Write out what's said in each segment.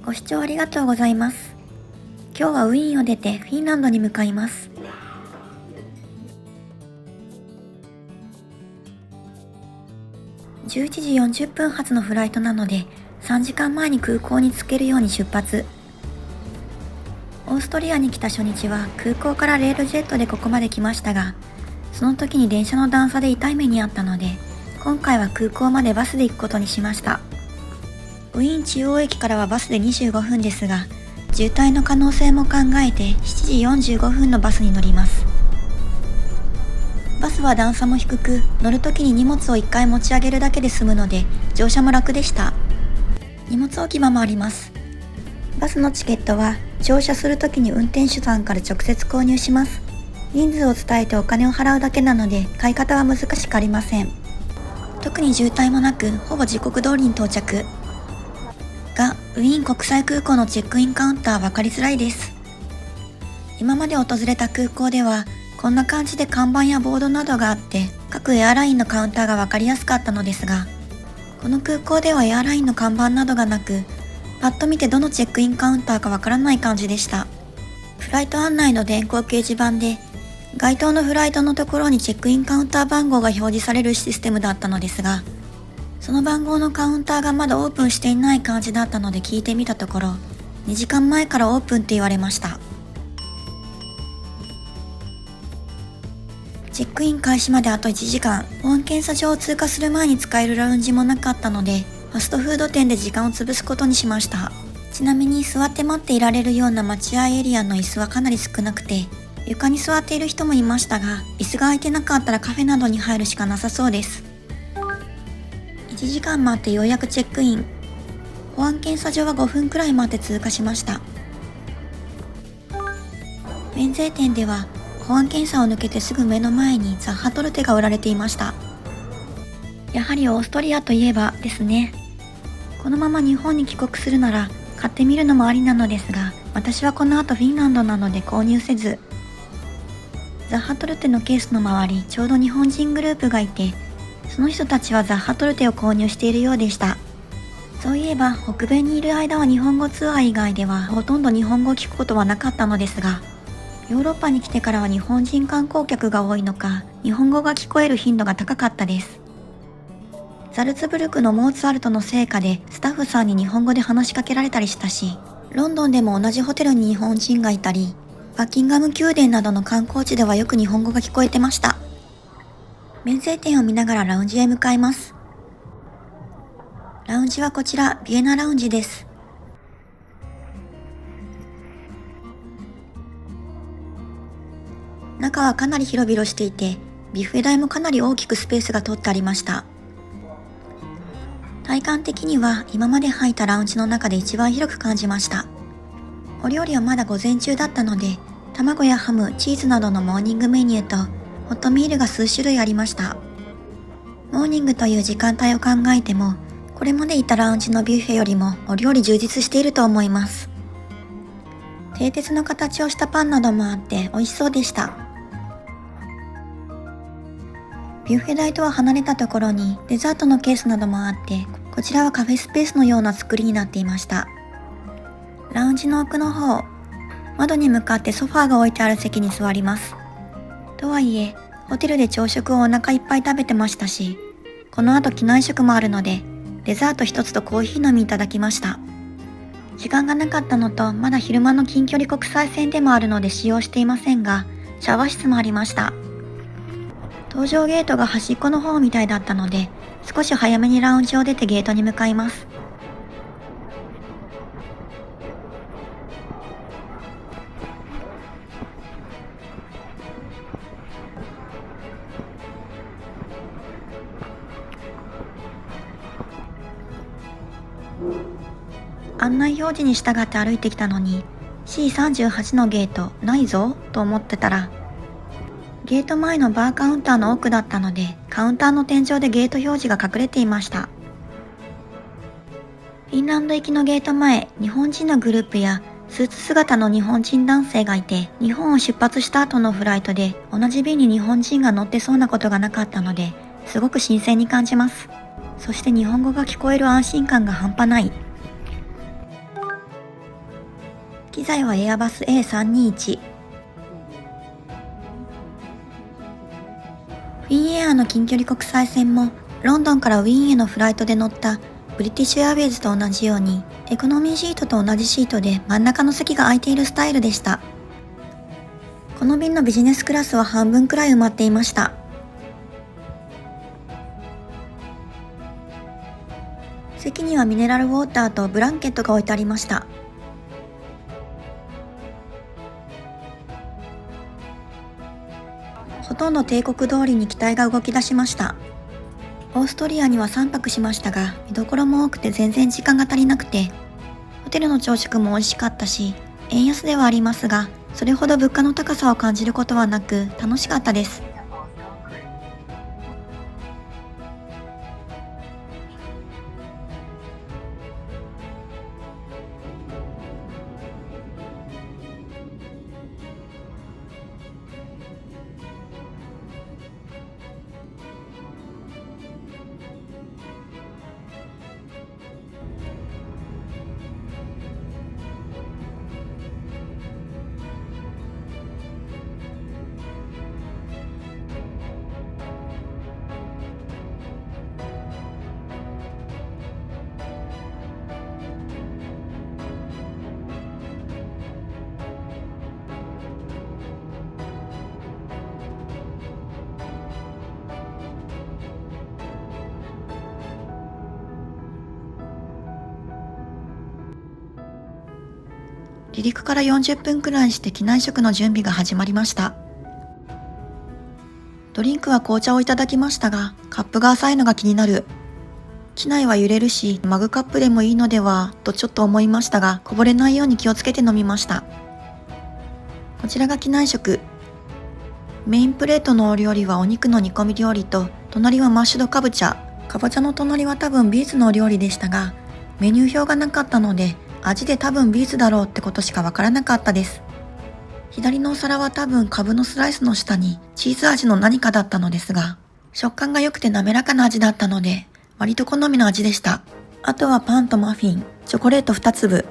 ご視聴ありがとうございます。今日はウィーンを出てフィンランドに向かいます。11時40分発のフライトなので3時間前に空港に着けるように出発。オーストリアに来た初日は空港からレールジェットでここまで来ましたが、その時に電車の段差で痛い目にあったので、今回は空港までバスで行くことにしました。ウィーン中央駅からはバスで25分ですが、渋滞の可能性も考えて7時45分のバスに乗ります。バスは段差も低く、乗るときに荷物を1回持ち上げるだけで済むので、乗車も楽でした。荷物置き場もあります。バスのチケットは乗車するときに運転手さんから直接購入します。人数を伝えてお金を払うだけなので、買い方は難しくありません。特に渋滞もなく、ほぼ時刻通りに到着。が、ウィーン国際空港のチェックインカウンターは分かりづらいです。今まで訪れた空港では、こんな感じで看板やボードなどがあって、各エアラインのカウンターが分かりやすかったのですが、この空港ではエアラインの看板などがなく、パッと見てどのチェックインカウンターかわからない感じでした。フライト案内の電光掲示板で、該当のフライトのところにチェックインカウンター番号が表示されるシステムだったのですが、その番号のカウンターがまだオープンしていない感じだったので聞いてみたところ、2時間前からオープンって言われました。チェックイン開始まであと1時間、保安検査場を通過する前に使えるラウンジもなかったので、ファストフード店で時間を潰すことにしました。ちなみに座って待っていられるような待合エリアの椅子はかなり少なくて、床に座っている人もいましたが、椅子が空いてなかったらカフェなどに入るしかなさそうです。1時間待ってようやくチェックイン。保安検査場は5分くらい待って通過しました。免税店では保安検査を抜けてすぐ目の前にザッハトルテが売られていました。やはりオーストリアといえばですね。このまま日本に帰国するなら買ってみるのもありなのですが、私はこの後フィンランドなので購入せず、ザッハトルテのケースの周りちょうど日本人グループがいて、その人たちはザッハトルテを購入しているようでした。そういえば北米にいる間は日本語ツアー以外ではほとんど日本語を聞くことはなかったのですが、ヨーロッパに来てからは日本人観光客が多いのか、日本語が聞こえる頻度が高かったです。ザルツブルクのモーツァルトの聖歌でスタッフさんに日本語で話しかけられたりしたし、ロンドンでも同じホテルに日本人がいたり、バッキンガム宮殿などの観光地ではよく日本語が聞こえてました。免税店を見ながらラウンジへ向かいます。ラウンジはこちら、ビエナラウンジです。中はかなり広々していて、ビュッフェ台もかなり大きくスペースが取ってありました。体感的には今まで入ったラウンジの中で一番広く感じました。お料理はまだ午前中だったので、卵やハム、チーズなどのモーニングメニューとホットミールが数種類ありました。モーニングという時間帯を考えても、これまでいたラウンジのビュッフェよりもお料理充実していると思います。蹄鉄の形をしたパンなどもあって美味しそうでした。ビュッフェ台とは離れたところにデザートのケースなどもあって、こちらはカフェスペースのような作りになっていました。ラウンジの奥の方、窓に向かってソファーが置いてある席に座ります。とはいえ、ホテルで朝食をお腹いっぱい食べてましたし、この後機内食もあるので、デザート一つとコーヒー飲みいただきました。時間がなかったのと、まだ昼間の近距離国際線でもあるので使用していませんが、シャワー室もありました。搭乗ゲートが端っこの方みたいだったので、少し早めにラウンジを出てゲートに向かいます。案内表示に従って歩いてきたのに C38 のゲートないぞと思ってたら、ゲート前のバーカウンターの奥だったので、カウンターの天井でゲート表示が隠れていました。フィンランド行きのゲート前、日本人のグループやスーツ姿の日本人男性がいて、日本を出発した後のフライトで同じ便に日本人が乗ってそうなことがなかったので、すごく新鮮に感じます。そして日本語が聞こえる安心感が半端ない。機材はエアバス A321。フィンエアの近距離国際線もロンドンからウィーンへのフライトで乗ったブリティッシュエアウェイズと同じようにエコノミーシートと同じシートで真ん中の席が空いているスタイルでした。この便のビジネスクラスは半分くらい埋まっていました。席にはミネラルウォーターとブランケットが置いてありました。ほとんど定刻通りに機体が動き出しました。オーストリアには3泊しましたが、見どころも多くて全然時間が足りなくて、ホテルの朝食も美味しかったし、円安ではありますが、それほど物価の高さを感じることはなく楽しかったです。離陸から40分くらいして機内食の準備が始まりました。ドリンクは紅茶をいただきましたが、カップが浅いのが気になる。機内は揺れるし、マグカップでもいいのではとちょっと思いましたが、こぼれないように気をつけて飲みました。こちらが機内食。メインプレートのお料理はお肉の煮込み料理と、隣はマッシュドカブチャ。かぼちゃの隣は多分ビーツのお料理でしたが、メニュー表がなかったので、味で多分ビーツだろうってことしかわからなかったです。左のお皿は多分カブのスライスの下にチーズ味の何かだったのですが、食感が良くて滑らかな味だったので、割と好みの味でした。あとはパンとマフィン、チョコレート2粒。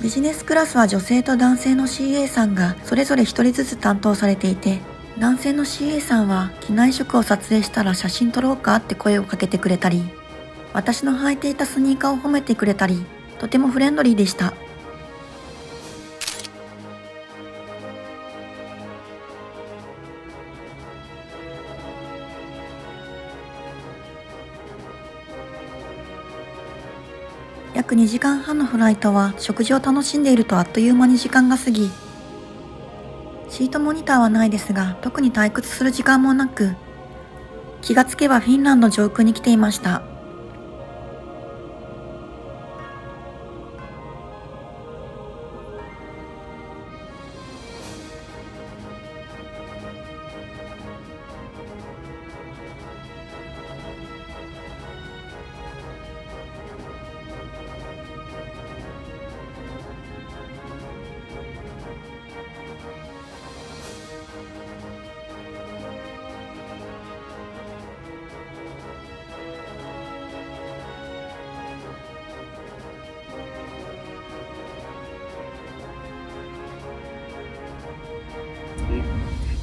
ビジネスクラスは女性と男性の CA さんがそれぞれ1人ずつ担当されていて、男性の CA さんは機内食を撮影したら写真撮ろうかって声をかけてくれたり、私の履いていたスニーカーを褒めてくれたり、とてもフレンドリーでした。約2時間半のフライトは食事を楽しんでいるとあっという間に時間が過ぎ、シートモニターはないですが特に退屈する時間もなく、気がつけばフィンランド上空に来ていました。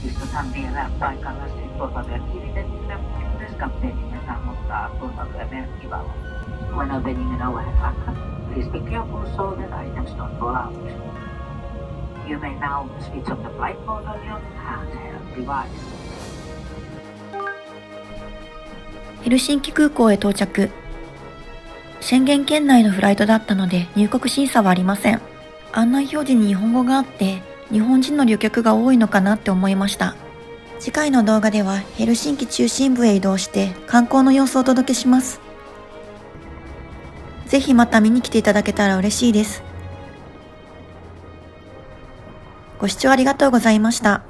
Istutaan vielä paikallasi turvavyön kiinnitettyä, kunnes kapteenimme sammuttaa turvavyön merkkivalo. When opening an overhead hatch, please be careful so that items don't fall out. You may now switch off the flight mode on your handheld device. ヘルシンキ空港へ到着。宣言圏内のフライトだったので入国審査はありません。案内表示に日本語があって、日本人の旅客が多いのかなって思いました。次回の動画ではヘルシンキ中心部へ移動して観光の様子をお届けします。ぜひまた見に来ていただけたら嬉しいです。ご視聴ありがとうございました。